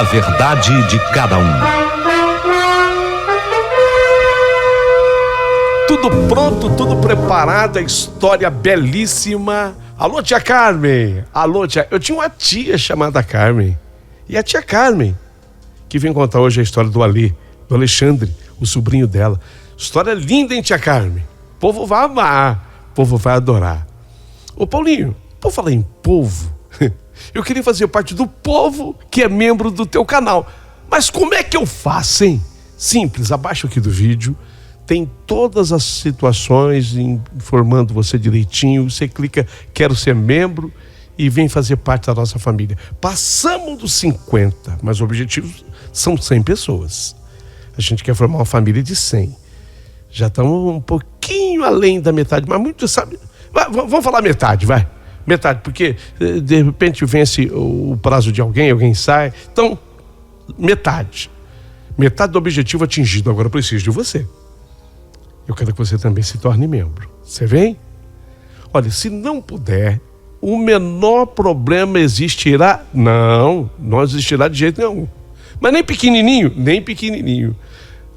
A verdade de cada um. Tudo pronto, tudo preparado, a história belíssima. Alô, tia Carmen. Alô, tia. Eu tinha uma tia chamada Carmen. E a tia Carmen, que vem contar hoje a história do Alê, do Alexandre, o sobrinho dela. História linda, hein, tia Carmen? O povo vai amar, o povo vai adorar. Ô, Paulinho, por falar em povo, eu queria fazer parte do povo que é membro do teu canal. Mas como é que eu faço, hein? Simples, abaixo aqui do vídeo tem todas as situações informando você direitinho. Você clica, quero ser membro e vem fazer parte da nossa família. Passamos dos 50, mas o objetivo são 100 pessoas. A gente quer formar uma família de 100. Já estamos um pouquinho além da metade, mas muito, sabe? Vamos falar metade, vai. Metade, porque de repente vence o prazo de alguém sai. Então, metade. Metade do objetivo atingido. Agora eu preciso de você. Eu quero que você também se torne membro. Você vem? Olha, se não puder, o menor problema existirá. Não existirá de jeito nenhum. Mas nem pequenininho, nem pequenininho.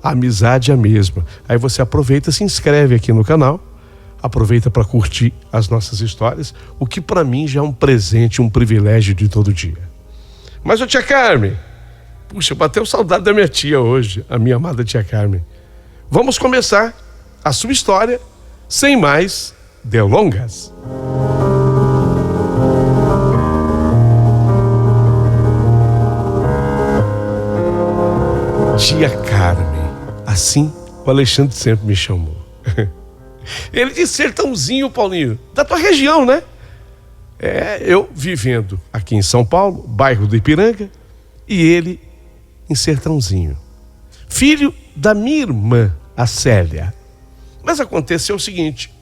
A amizade é a mesma. Aí você aproveita, se inscreve aqui no canal. Aproveita para curtir as nossas histórias, o que para mim já é um presente, um privilégio de todo dia. Mas, ô tia Carmen, puxa, bateu saudade da minha tia hoje, a minha amada tia Carmen. Vamos começar a sua história sem mais delongas. Tia Carmen, assim o Alexandre sempre me chamou. Ele de Sertãozinho, Paulinho, da tua região, né? Eu vivendo aqui em São Paulo, bairro do Ipiranga, e ele em Sertãozinho. Filho da minha irmã, a Célia. Mas aconteceu o seguinte,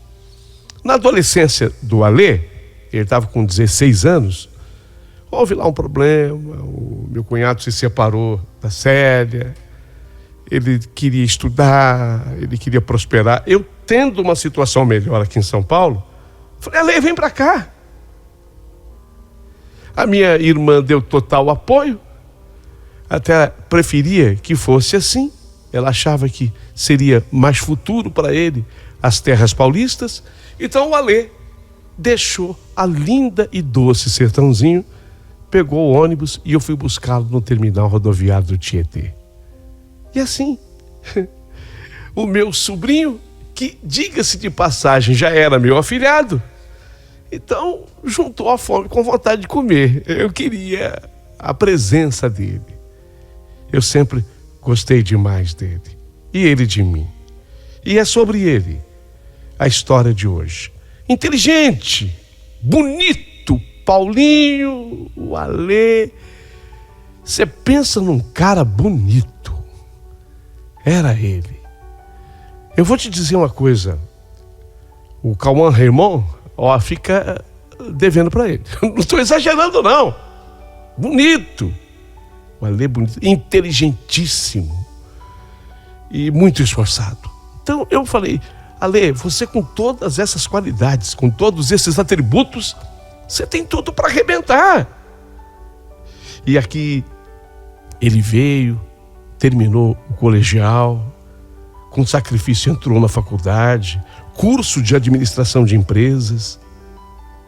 na adolescência do Alê, ele estava com 16 anos, houve lá um problema, o meu cunhado se separou da Célia, ele queria estudar, ele queria prosperar. Eu, tendo uma situação melhor aqui em São Paulo, falei, Alê, vem pra cá. A minha irmã deu total apoio, até preferia que fosse assim. Ela achava que seria mais futuro para ele as terras paulistas. Então o Alê deixou a linda e doce Sertãozinho, pegou o ônibus e eu fui buscá-lo no terminal rodoviário do Tietê. E assim, o meu sobrinho, que, diga-se de passagem, já era meu afilhado, então juntou a fome com vontade de comer. Eu queria a presença dele. Eu sempre gostei demais dele. E ele de mim. E é sobre ele a história de hoje. Inteligente, bonito, Paulinho, o Alê. Você pensa num cara bonito. Era ele. Eu vou te dizer uma coisa. O Cauã Raymond, fica devendo para ele. Não estou exagerando, não. Bonito. O Alê bonito, inteligentíssimo e muito esforçado. Então eu falei, Alê, você com todas essas qualidades, com todos esses atributos, você tem tudo para arrebentar. E aqui ele veio, terminou o colegial, com sacrifício entrou na faculdade, curso de administração de empresas.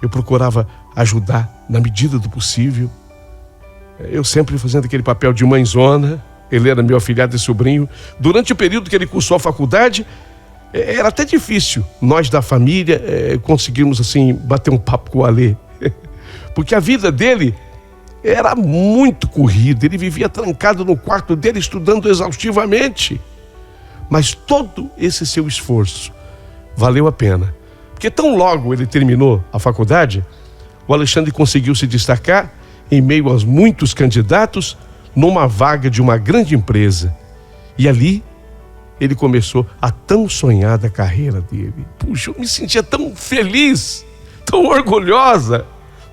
Eu procurava ajudar na medida do possível. Eu sempre fazendo aquele papel de mãezona. Ele era meu afilhado e sobrinho. Durante o período que ele cursou a faculdade, era até difícil nós da família conseguirmos assim bater um papo com o Alê. Porque a vida dele era muito corrida. Ele vivia trancado no quarto dele estudando exaustivamente. Mas todo esse seu esforço valeu a pena. Porque tão logo ele terminou a faculdade, o Alexandre conseguiu se destacar em meio aos muitos candidatos numa vaga de uma grande empresa. E ali ele começou a tão sonhada carreira dele. Puxa, eu me sentia tão feliz, tão orgulhosa.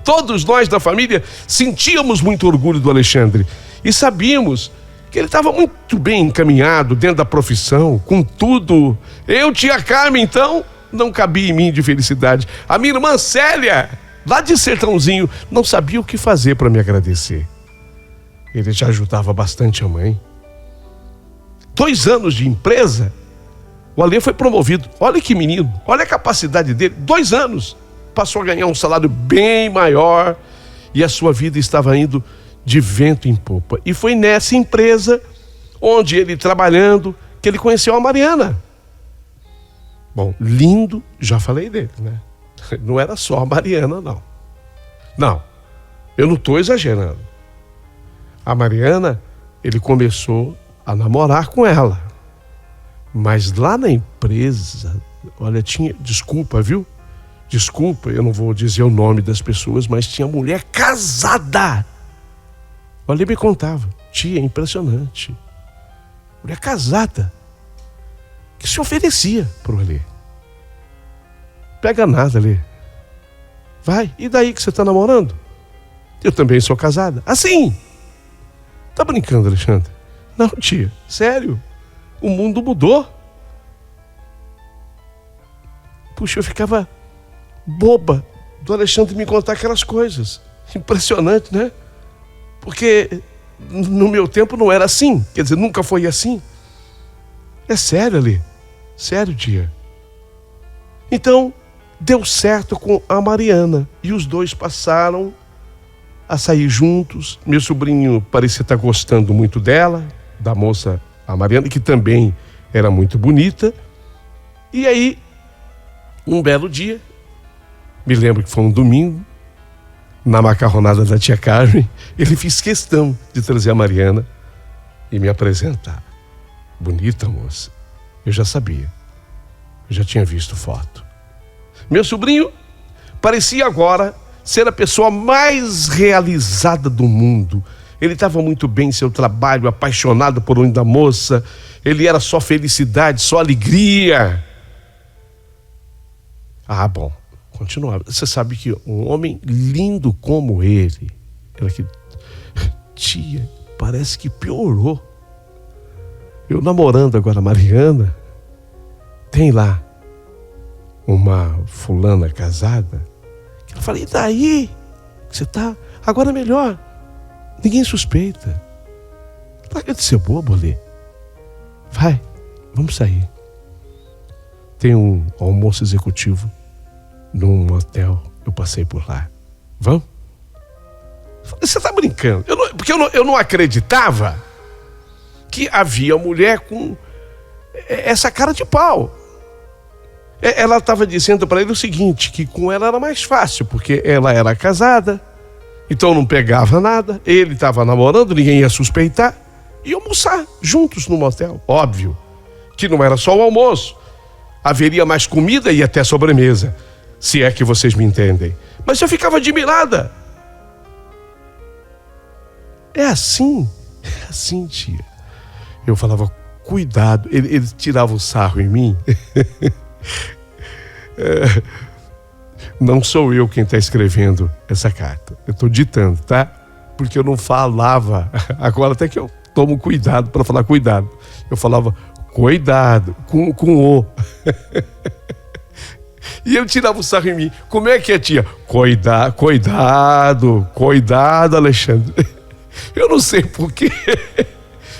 Todos nós da família sentíamos muito orgulho do Alexandre e sabíamos que ele estava muito bem encaminhado dentro da profissão, com tudo. Eu, tia Carmen, então, não cabia em mim de felicidade. A minha irmã Célia, lá de Sertãozinho, não sabia o que fazer para me agradecer. Ele já ajudava bastante a mãe. 2 anos de empresa, o Alê foi promovido. Olha que menino, olha a capacidade dele. 2 anos, passou a ganhar um salário bem maior e a sua vida estava indo de vento em popa. E foi nessa empresa, onde ele trabalhando, que ele conheceu a Mariana. Bom, lindo, já falei dele, né? Não era só a Mariana, não. Não, eu não estou exagerando. A Mariana, ele começou a namorar com ela. Mas lá na empresa, olha, tinha, desculpa, viu? Desculpa, eu não vou dizer o nome das pessoas, mas tinha mulher casada. Olha, ele me contava, tia, impressionante. Mulher casada, que se oferecia pro Alê. Pega nada, Alê. Vai, e daí que você tá namorando? Eu também sou casada. Assim? Tá brincando, Alexandre? Não, tia, sério. O mundo mudou. Puxa, eu ficava boba do Alexandre me contar aquelas coisas. Impressionante, né? Porque no meu tempo não era assim. Quer dizer, nunca foi assim. É sério, Alê. Sério, tia. Então, deu certo com a Mariana. E os dois passaram a sair juntos. Meu sobrinho parecia estar gostando muito dela, da moça, a Mariana, que também era muito bonita. E aí, um belo dia, me lembro que foi um domingo, na macarronada da tia Carmen, ele fez questão de trazer a Mariana e me apresentar. Bonita moça. Eu já sabia. Eu já tinha visto foto. Meu sobrinho parecia agora ser a pessoa mais realizada do mundo. Ele estava muito bem em seu trabalho, apaixonado por um da moça. Ele era só felicidade, só alegria. Ah, bom, continuava. Você sabe que um homem lindo como ele, tia, parece que piorou. Eu namorando agora a Mariana, tem lá uma fulana casada, que eu falei, e daí? Você tá agora melhor. Ninguém suspeita. Larga de ser bobo, Alê. Vai, vamos sair. Tem um almoço executivo num hotel. Eu passei por lá. Vamos? Você tá brincando? Porque eu não acreditava que havia mulher com essa cara de pau. Ela estava dizendo para ele o seguinte, que com ela era mais fácil, porque ela era casada, então não pegava nada, ele estava namorando, ninguém ia suspeitar, e almoçar juntos no motel. Óbvio que não era só o almoço, haveria mais comida e até sobremesa, se é que vocês me entendem. Mas eu ficava admirada. É assim, tia. Eu falava, cuidado, ele tirava o sarro em mim. Não sou eu quem está escrevendo essa carta. Eu estou ditando, tá? Porque eu não falava. Agora até que eu tomo cuidado para falar cuidado. Eu falava cuidado, com o. E ele tirava o sarro em mim. Como é que é, tia? Cuidado, Alexandre. Eu não sei porquê.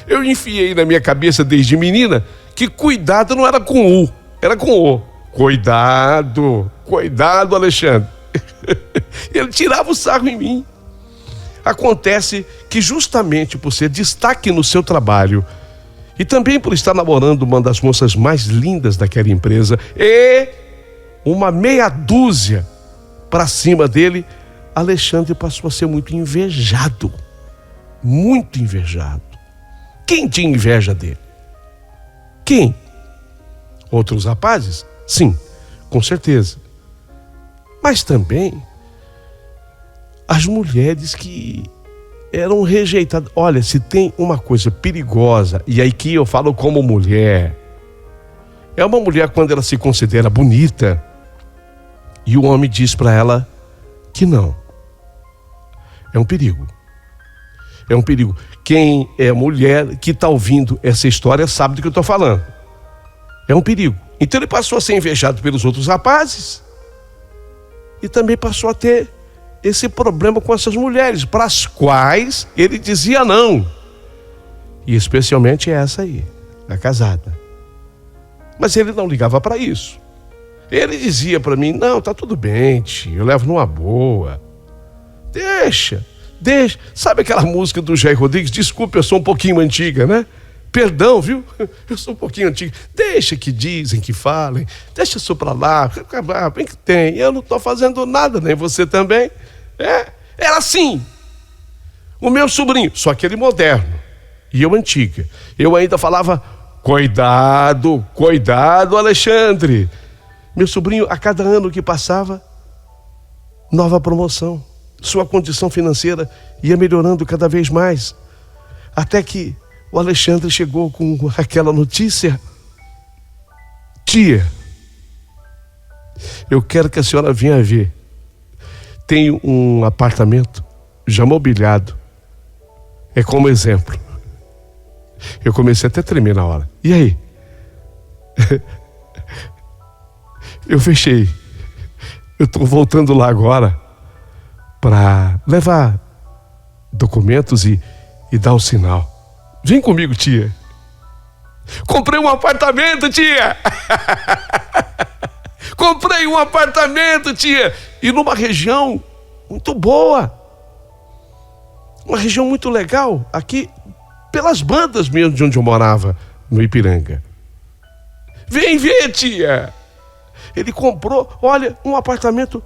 Eu enfiei na minha cabeça desde menina que cuidado não era com U, era com O. Cuidado, Alexandre. Ele tirava o sarro em mim. Acontece que justamente por ser destaque no seu trabalho e também por estar namorando uma das moças mais lindas daquela empresa e uma meia dúzia para cima dele, Alexandre passou a ser muito invejado. Muito invejado. Quem tinha inveja dele? Quem? Outros rapazes? Sim, com certeza. Mas também as mulheres que eram rejeitadas. Olha, se tem uma coisa perigosa, e aí que eu falo como mulher, é uma mulher quando ela se considera bonita e o homem diz para ela que não. É um perigo. É um perigo. Quem é mulher que está ouvindo essa história sabe do que eu estou falando. É um perigo. Então ele passou a ser invejado pelos outros rapazes e também passou a ter esse problema com essas mulheres, para as quais ele dizia não. E especialmente essa aí, a casada. Mas ele não ligava para isso. Ele dizia para mim, não, tá tudo bem, tio, eu levo numa boa. Deixa. Sabe aquela música do Jair Rodrigues? Desculpe, eu sou um pouquinho antiga, né? Perdão, viu? Eu sou um pouquinho antiga. Deixa que dizem, que falem. Deixa isso pra lá. Bem que tem. Eu não tô fazendo nada, nem você também. Era assim. O meu sobrinho, só aquele moderno. E eu antiga. Eu ainda falava, cuidado, Alexandre. Meu sobrinho, a cada ano que passava, nova promoção. Sua condição financeira ia melhorando cada vez mais. Até que o Alexandre chegou com aquela notícia. Tia, eu quero que a senhora venha ver. Tenho um apartamento já mobiliado. É como exemplo. Eu comecei até a tremer na hora. E aí? Eu fechei. Eu estou voltando lá agora para levar documentos e dar o sinal. Vem comigo, tia. Comprei um apartamento, tia. Comprei um apartamento, tia. E numa região muito boa. Uma região muito legal. Aqui, pelas bandas mesmo de onde eu morava, no Ipiranga. Vem ver, tia. Ele comprou, olha, um apartamento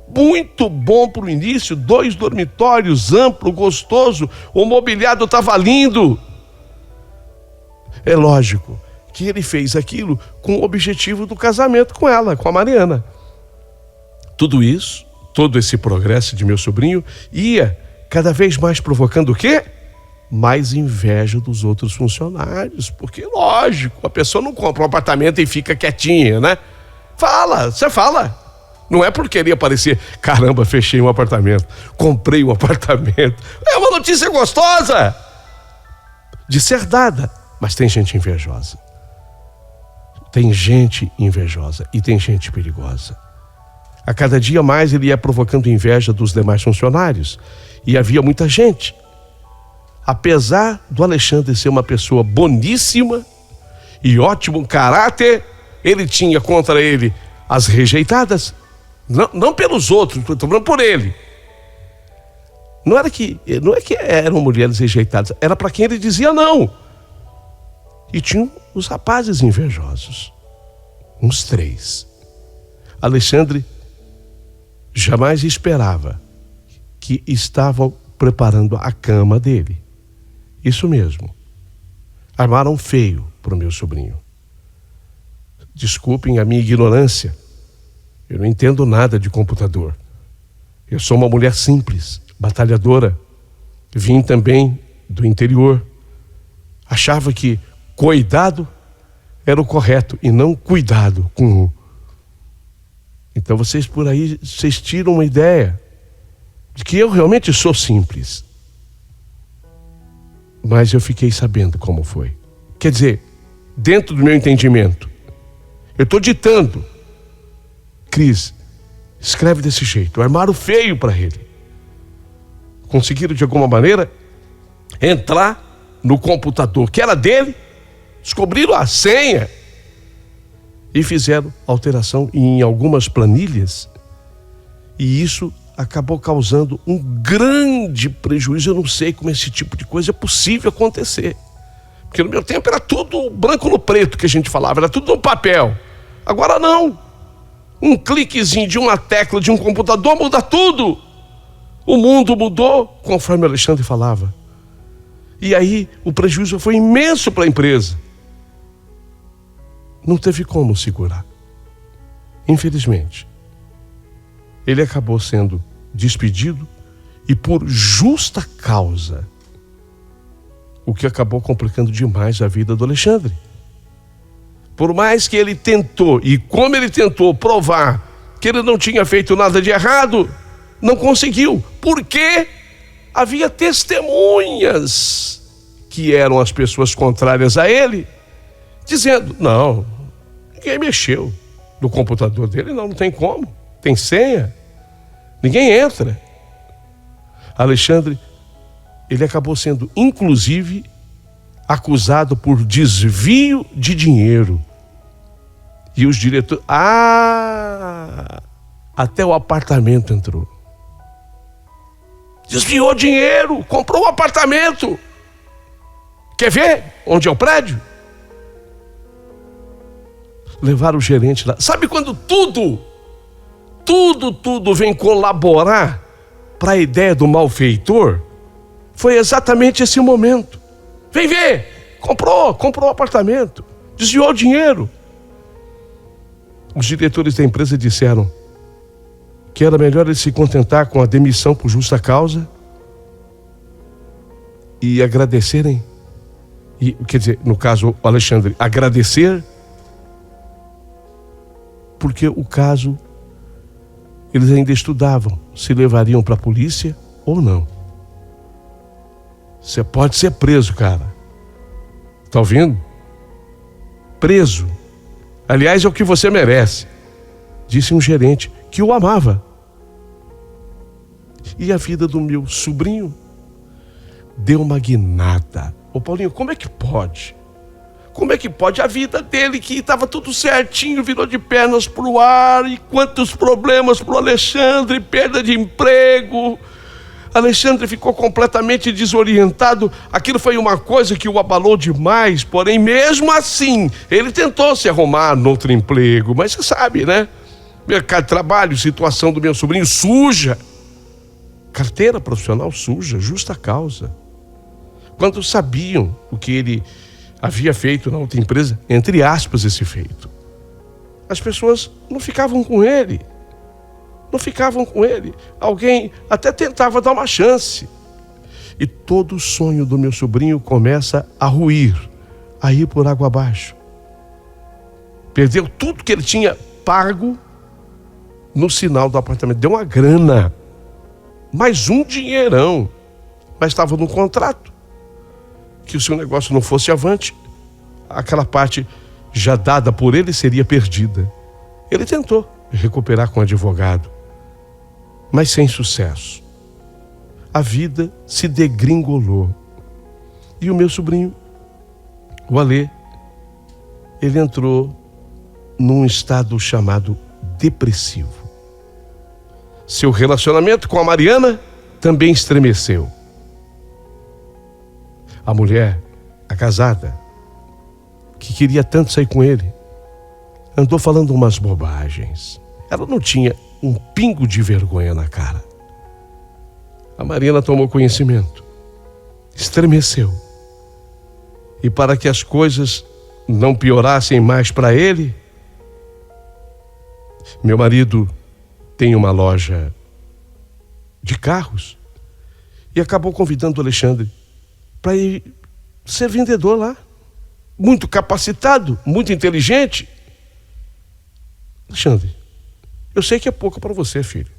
muito bom para o início. 2 dormitórios, amplo, gostoso. O mobiliário estava lindo. É lógico que ele fez aquilo com o objetivo do casamento com ela, com a Mariana. Tudo isso, todo esse progresso de meu sobrinho ia cada vez mais provocando o quê? Mais inveja dos outros funcionários. Porque, lógico, a pessoa não compra um apartamento e fica quietinha, né? Você fala. Não é por querer aparecer, caramba, fechei um apartamento, comprei um apartamento. É uma notícia gostosa de ser dada. Mas tem gente invejosa. Tem gente invejosa e tem gente perigosa. A cada dia mais ele ia provocando inveja dos demais funcionários. E havia muita gente. Apesar do Alexandre ser uma pessoa boníssima e ótimo caráter, ele tinha contra ele as rejeitadas. Não pelos outros, estou falando por ele. Não é que eram mulheres rejeitadas, era para quem ele dizia não. E tinham os rapazes invejosos. Uns 3. Alexandre jamais esperava que estavam preparando a cama dele. Isso mesmo. Armaram feio para o meu sobrinho. Desculpem a minha ignorância. Eu não entendo nada de computador. Eu sou uma mulher simples, batalhadora. Vim também do interior. Achava que cuidado era o correto e não cuidado com o. Então vocês por aí, vocês tiram uma ideia de que eu realmente sou simples. Mas eu fiquei sabendo como foi. Quer dizer, dentro do meu entendimento, eu estou ditando. Cris, escreve desse jeito. Armaram feio para ele. Conseguiram de alguma maneira entrar no computador que era dele, descobriram a senha e fizeram alteração em algumas planilhas. E isso acabou causando um grande prejuízo. Eu não sei como esse tipo de coisa é possível acontecer. Porque no meu tempo era tudo branco no preto que a gente falava, era tudo no papel. Agora não. Um cliquezinho de uma tecla de um computador muda tudo. O mundo mudou, conforme o Alexandre falava. E aí o prejuízo foi imenso para a empresa. Não teve como segurar. Infelizmente. Ele acabou sendo despedido e por justa causa. O que acabou complicando demais a vida do Alexandre. Por mais que ele tentou, e como ele tentou provar que ele não tinha feito nada de errado, não conseguiu. Porque havia testemunhas que eram as pessoas contrárias a ele, dizendo, não, ninguém mexeu no computador dele, não tem como, tem senha, ninguém entra. Alexandre, ele acabou sendo, inclusive, acusado por desvio de dinheiro. E os diretores... até o apartamento entrou. Desviou dinheiro, comprou um apartamento. Quer ver onde é o prédio? Levaram o gerente lá. Sabe quando tudo vem colaborar para a ideia do malfeitor? Foi exatamente esse momento. Vem ver, comprou um apartamento, desviou dinheiro. Os diretores da empresa disseram que era melhor ele se contentar com a demissão por justa causa e agradecerem, quer dizer, no caso, o Alexandre, agradecer, porque o caso, eles ainda estudavam se levariam para a polícia ou não. Você pode ser preso, cara. Tá ouvindo? Preso. Aliás, é o que você merece, disse um gerente que o amava. E a vida do meu sobrinho deu uma guinada. Ô Paulinho, como é que pode? Como é que pode? A vida dele, que estava tudo certinho, virou de pernas pro ar. E quantos problemas pro Alexandre, perda de emprego. Alexandre ficou completamente desorientado. Aquilo foi uma coisa que o abalou demais, porém, mesmo assim, ele tentou se arrumar no outro emprego. Mas você sabe, né? Mercado de trabalho, situação do meu sobrinho suja. Carteira profissional suja, justa causa. Quando sabiam o que ele havia feito na outra empresa, entre aspas, esse feito, as pessoas não ficavam com ele. Não ficavam com ele. Alguém até tentava dar uma chance. E todo o sonho do meu sobrinho começa a ruir, a ir por água abaixo. Perdeu tudo que ele tinha pago no sinal do apartamento. Deu uma grana, mais um dinheirão. Mas estava no contrato que, se o negócio não fosse avante, aquela parte já dada por ele seria perdida. Ele tentou recuperar com o advogado, mas sem sucesso. A vida se degringolou. E o meu sobrinho, o Alê, ele entrou num estado chamado depressivo. Seu relacionamento com a Mariana também estremeceu. A mulher, a casada, que queria tanto sair com ele, andou falando umas bobagens. Ela não tinha um pingo de vergonha na cara. A Mariana tomou conhecimento, estremeceu. E para que as coisas não piorassem mais para ele, meu marido tem uma loja de carros e acabou convidando o Alexandre para ir ser vendedor lá. Muito capacitado, muito inteligente. Alexandre, eu sei que é pouco para você, filho,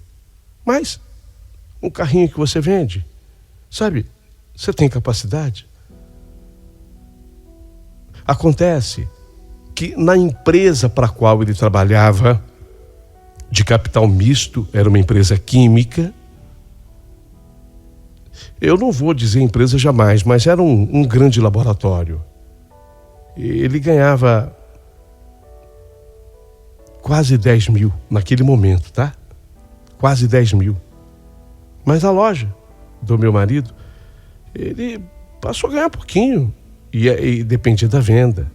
mas um carrinho que você vende, sabe, você tem capacidade. Acontece que na empresa para a qual ele trabalhava, de capital misto, era uma empresa química. Eu não vou dizer empresa jamais, mas era um grande laboratório. Ele ganhava quase 10 mil naquele momento, tá? Quase 10 mil. Mas a loja do meu marido, ele passou a ganhar pouquinho. E dependia da venda.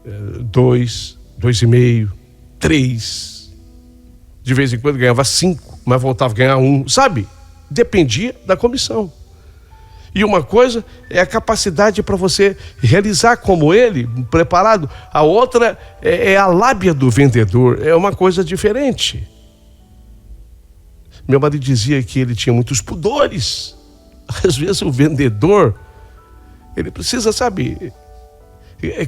2, 2,5, 3. De vez em quando ganhava 5, mas voltava a ganhar 1, sabe? Dependia da comissão. E uma coisa é a capacidade para você realizar como ele, preparado. A outra é a lábia do vendedor, é uma coisa diferente. Meu marido dizia que ele tinha muitos pudores. Às vezes o vendedor, ele precisa, sabe,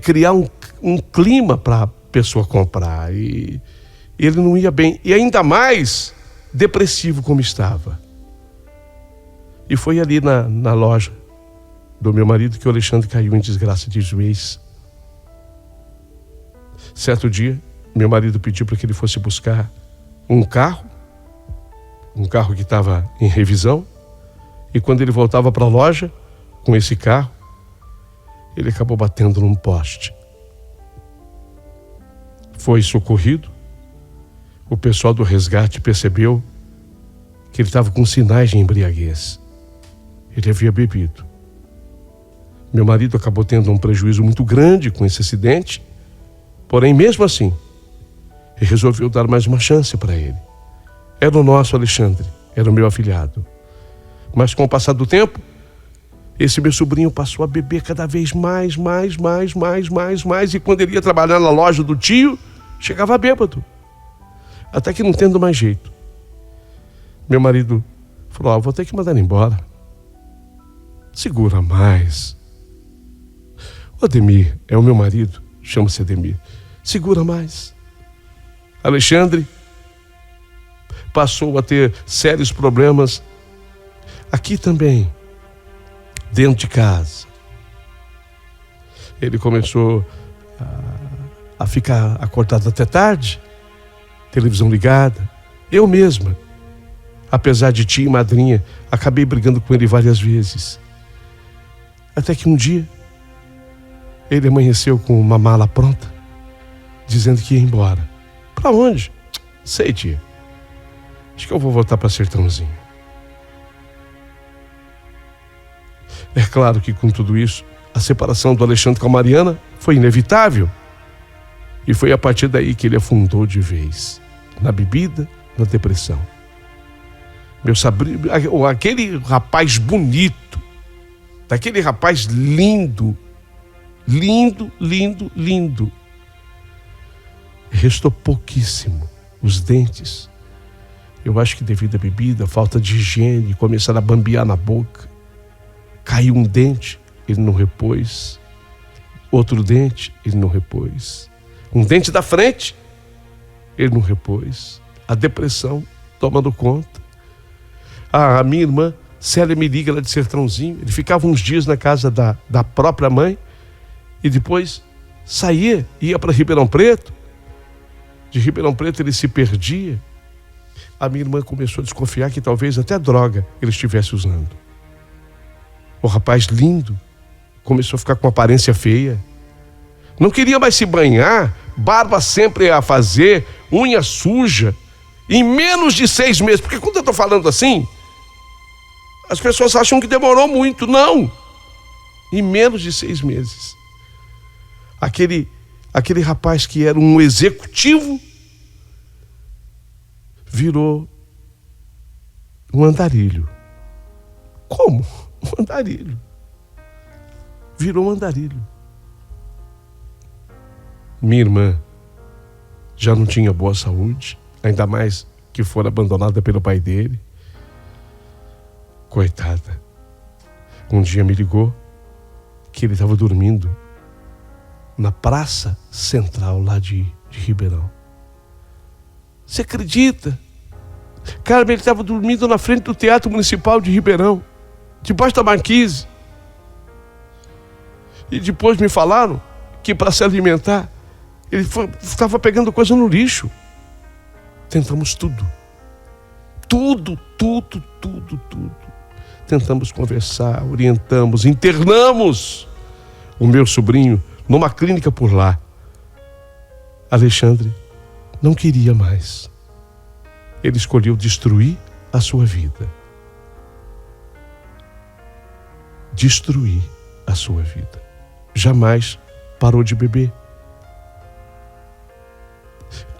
criar um clima para a pessoa comprar. E ele não ia bem. E ainda mais depressivo como estava. E foi ali na loja do meu marido que o Alexandre caiu em desgraça de vez. Certo dia, meu marido pediu para que ele fosse buscar um carro um carro que estava em revisão, e quando ele voltava para a loja com esse carro, ele acabou batendo num poste. Foi socorrido. O pessoal do resgate percebeu que ele estava com sinais de embriaguez. Ele havia bebido. Meu marido acabou tendo um prejuízo muito grande com esse acidente, porém, mesmo assim, ele resolveu dar mais uma chance para ele. Era o nosso Alexandre, era o meu afilhado. Mas com o passar do tempo, esse meu sobrinho passou a beber cada vez mais, e quando ele ia trabalhar na loja do tio, chegava bêbado. Até que não tendo mais jeito, meu marido falou: vou ter que mandar ele embora. Segura mais. O Ademir, é o meu marido, chama-se Ademir. Segura mais. Alexandre passou a ter sérios problemas aqui também, dentro de casa. Ele começou a ficar acordado até tarde, televisão ligada. Eu mesma, apesar de tia e madrinha, acabei brigando com ele várias vezes. Até que um dia, ele amanheceu com uma mala pronta, dizendo que ia embora. Para onde? Sei, tia. Acho que eu vou voltar para Sertãozinho. É claro que com tudo isso, a separação do Alexandre com a Mariana foi inevitável. E foi a partir daí que ele afundou de vez. Na bebida, na depressão. Meu sobrinho, aquele rapaz bonito, daquele rapaz lindo, restou pouquíssimo. Os dentes, eu acho que devido à bebida, falta de higiene, começaram a bambear na boca. Caiu um dente, ele não repôs. Outro dente, ele não repôs. Um dente da frente, ele não repôs. A depressão tomando conta. A minha irmã, Célia, me liga lá de Sertãozinho. Ele ficava uns dias na casa da própria mãe e depois saía, ia para Ribeirão Preto. De Ribeirão Preto ele se perdia. A minha irmã começou a desconfiar que talvez até droga ele estivesse usando. O rapaz lindo começou a ficar com aparência feia. Não queria mais se banhar, barba sempre a fazer, unha suja. Em menos de 6 meses, porque quando eu estou falando assim, as pessoas acham que demorou muito. Não! Em menos de 6 meses. Aquele rapaz que era um executivo virou um andarilho. Como? Um andarilho. Virou um andarilho. Minha irmã já não tinha boa saúde, ainda mais que fora abandonada pelo pai dele. Coitada. Um dia me ligou que ele estava dormindo na praça central lá de Ribeirão. Você acredita? Cara, ele estava dormindo na frente do Teatro Municipal de Ribeirão, debaixo da marquise. E depois me falaram que para se alimentar, ele estava pegando coisa no lixo. Tentamos tudo. Tudo. Tentamos conversar, orientamos, internamos o meu sobrinho numa clínica por lá. Alexandre não queria mais. Ele escolheu destruir a sua vida. Destruir a sua vida. Jamais parou de beber.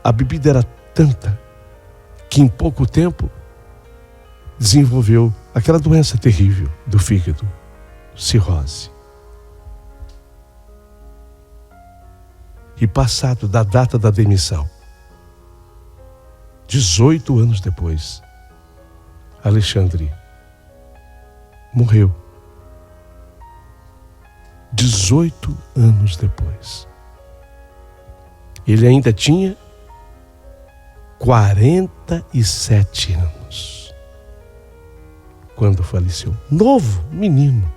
A bebida era tanta que em pouco tempo desenvolveu aquela doença terrível do fígado, cirrose. E passado da data da demissão, 18 anos depois, Alexandre morreu. 18 anos depois. Ele ainda tinha 47 anos quando faleceu. Novo, menino.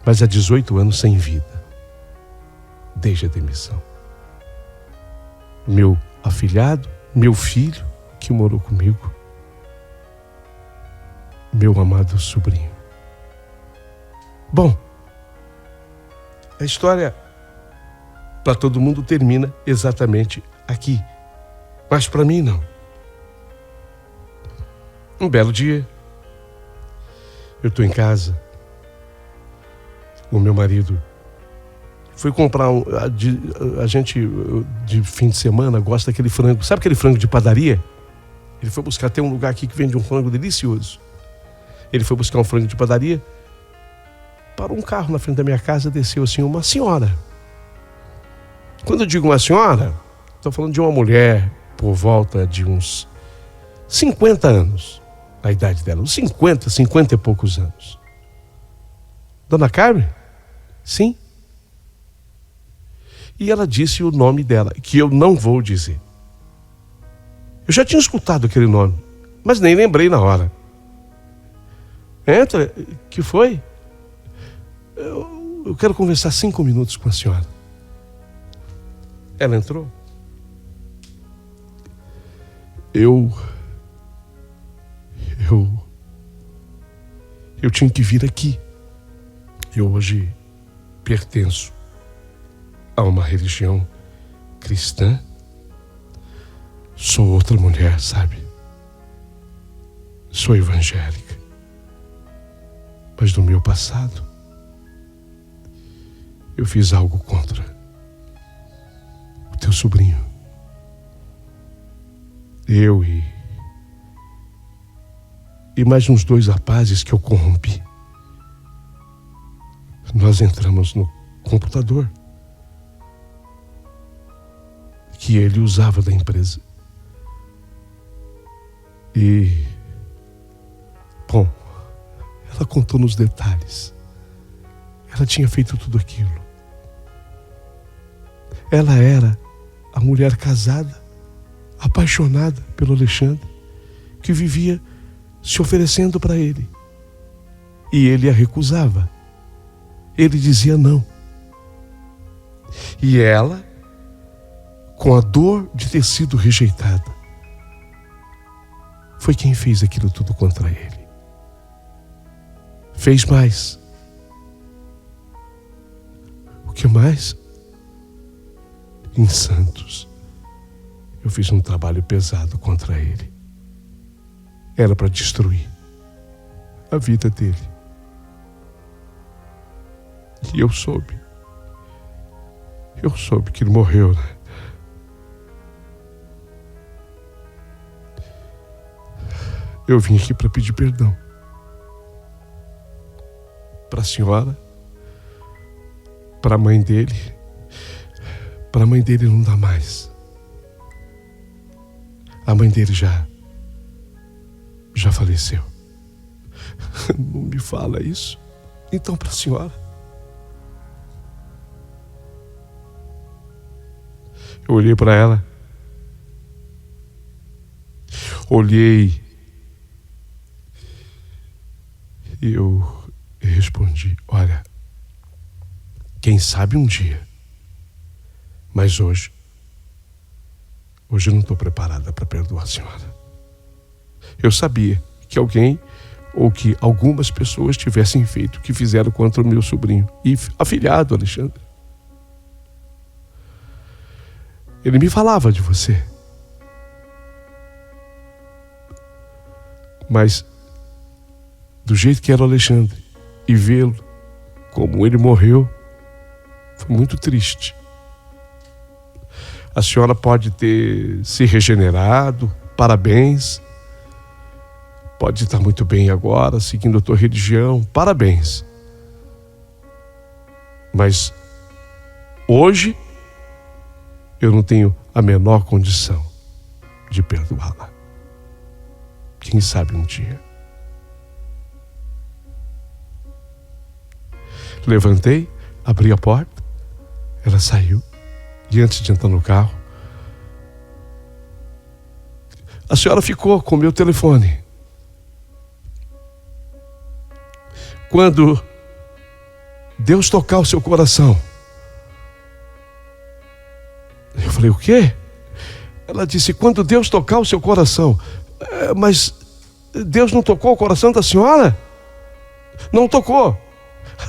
Mas há 18 anos sem vida, desde a demissão. Meu afilhado, meu filho, que morou comigo, meu amado sobrinho. Bom, a história para todo mundo termina exatamente aqui, mas para mim não. Um belo dia, eu estou em casa, o meu marido foi comprar a gente de fim de semana gosta daquele frango, sabe aquele frango de padaria? Ele foi buscar, tem um lugar aqui que vende um frango delicioso. Ele foi buscar um frango de padaria, parou um carro na frente da minha casa, desceu assim uma senhora. Quando eu digo uma senhora, estou falando de uma mulher por volta de uns 50 anos, a idade dela, uns 50 e poucos anos. Dona Carmen? Sim. E ela disse o nome dela, que eu não vou dizer. Eu já tinha escutado aquele nome, mas nem lembrei na hora. Entra, que foi? Eu quero conversar 5 minutos com a senhora. Ela entrou. Eu tinha que vir aqui. Eu hoje pertenço a uma religião cristã. Sou outra mulher, sabe? Sou evangélica. Mas no meu passado, eu fiz algo contra o teu sobrinho. Eu e mais uns 2 rapazes que eu corrompi. Nós entramos no computador que ele usava da empresa. E, bom, ela contou nos detalhes. Ela tinha feito tudo aquilo. Ela era a mulher casada, apaixonada pelo Alexandre, que vivia se oferecendo para ele. E ele a recusava. Ele dizia não. E ela, com a dor de ter sido rejeitada, foi quem fez aquilo tudo contra ele. Fez mais. O que mais? Em Santos, eu fiz um trabalho pesado contra ele. Era para destruir a vida dele. E eu soube que ele morreu, né? Eu vim aqui para pedir perdão para a senhora, para a mãe dele. Para a mãe dele não dá mais. A mãe dele já faleceu. Não me fala isso. Então, para a senhora. Eu olhei para ela. Olhei. E eu respondi: olha, quem sabe um dia, mas hoje eu não estou preparada para perdoar a senhora. Eu sabia que alguém ou que algumas pessoas tivessem feito o que fizeram contra o meu sobrinho e afilhado Alexandre. Ele me falava de você. Mas do jeito que era o Alexandre e vê-lo como ele morreu, foi muito triste. A senhora pode ter se regenerado, parabéns. Pode estar muito bem agora, seguindo a tua religião, parabéns. Mas hoje eu não tenho a menor condição de perdoá-la. Quem sabe um dia. Levantei, abri a porta, ela saiu. E antes de entrar no carro, a senhora ficou com o meu telefone. Quando Deus tocar o seu coração. Eu falei, o quê? Ela disse, quando Deus tocar o seu coração. Mas Deus não tocou o coração da senhora? Não tocou.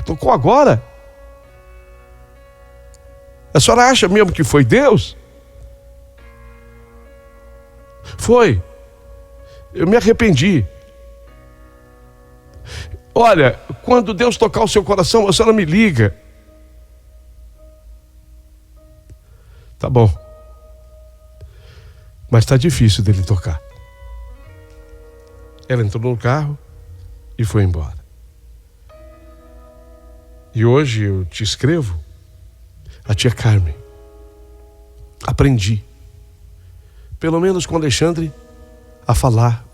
Tocou agora. A senhora acha mesmo que foi Deus? Foi. Eu me arrependi. Olha, quando Deus tocar o seu coração, a senhora me liga. Tá bom. Mas tá difícil dele tocar. Ela entrou no carro e foi embora. E hoje eu te escrevo, a tia Carmen. Aprendi, pelo menos com Alexandre, a falar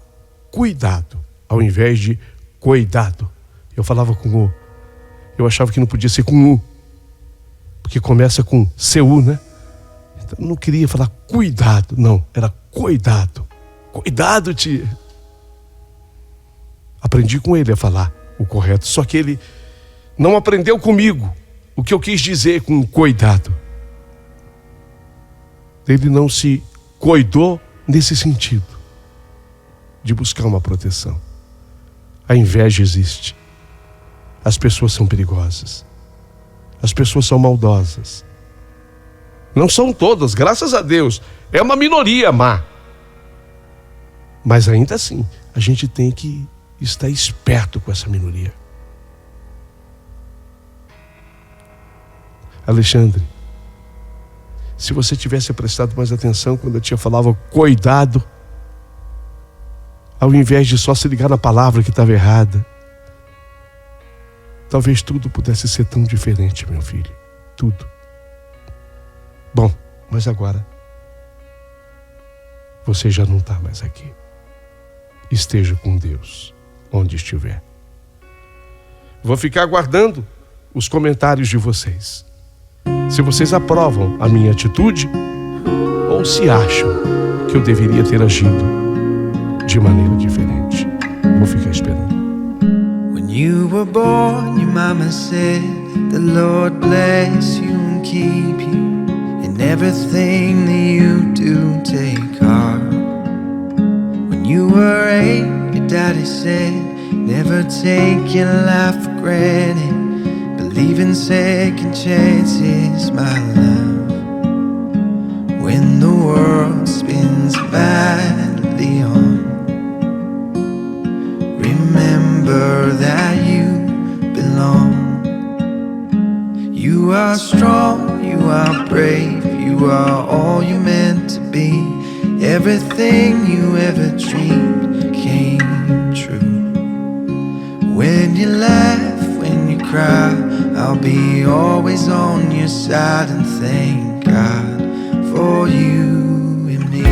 cuidado, ao invés de cuidado. Eu falava com U. Eu achava que não podia ser com U, porque começa com CU, né? Então eu não queria falar cuidado, não, era cuidado. Cuidado, tia. Aprendi com ele a falar o correto, só que ele não aprendeu comigo o que eu quis dizer com cuidado. Ele não se cuidou nesse sentido de buscar uma proteção. A inveja existe. As pessoas são perigosas. As pessoas são maldosas. Não são todas, graças a Deus. É uma minoria má. Mas ainda assim, a gente tem que estar esperto com essa minoria. Alexandre, se você tivesse prestado mais atenção quando a tia falava cuidado, ao invés de só se ligar na palavra que estava errada, talvez tudo pudesse ser tão diferente, meu filho. Tudo. Bom, mas agora você já não está mais aqui. Esteja com Deus onde estiver. Vou ficar aguardando os comentários de vocês. Se vocês aprovam a minha atitude ou se acham que eu deveria ter agido de maneira diferente. Vou ficar esperando. When you were born, your mama said, the Lord bless you and keep you. In everything that you do, take heart. When you were 8, your daddy said, never take your life for granted. Believe in second chances, my love. When the world spins madly on, remember that you belong. You are strong, you are brave, you are all you're meant to be. Everything you ever dreamed came true. When you laugh, when you cry, I'll be always on your side, and thank God for you and me.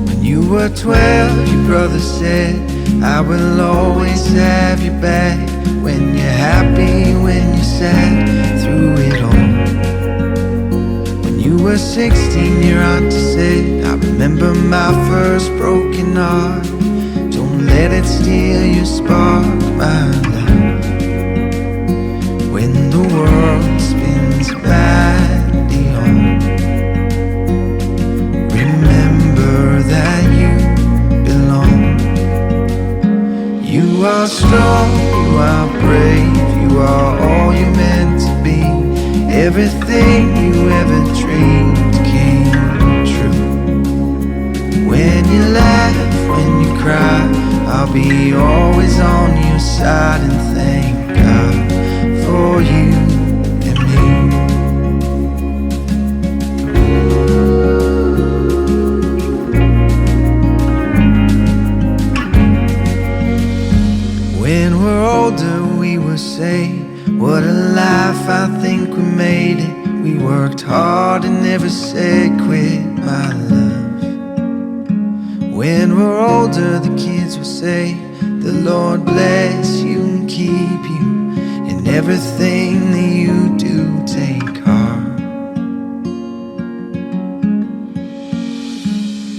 When you were 12, your brother said, I will always have your back. When you're happy, when you're sad, through it all. You were 16, your auntie said, I remember my first broken heart. Don't let it steal your spark, my love. When the world spins madly on, remember that you belong. You are strong, you are brave, you are all you're meant to be. Everything you ever dreamed came true. When you laugh, when you cry, I'll be always on your side, and thank God for you and me. When we're older, we will say, what a life, I think we made it. We worked hard and never said quit, my love. When we're older, the kids will say, the Lord bless you and keep you. In everything that you do, take heart.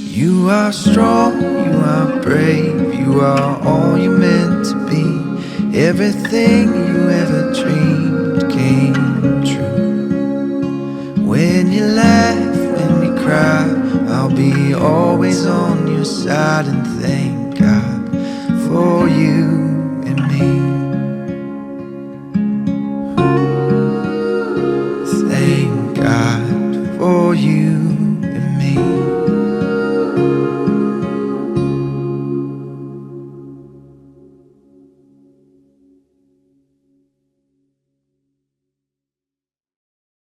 You are strong, you are brave, you are all you're meant to be. Everything you ever dreamed came came true. When you laugh, when you cry, I'll be always on your side, and thank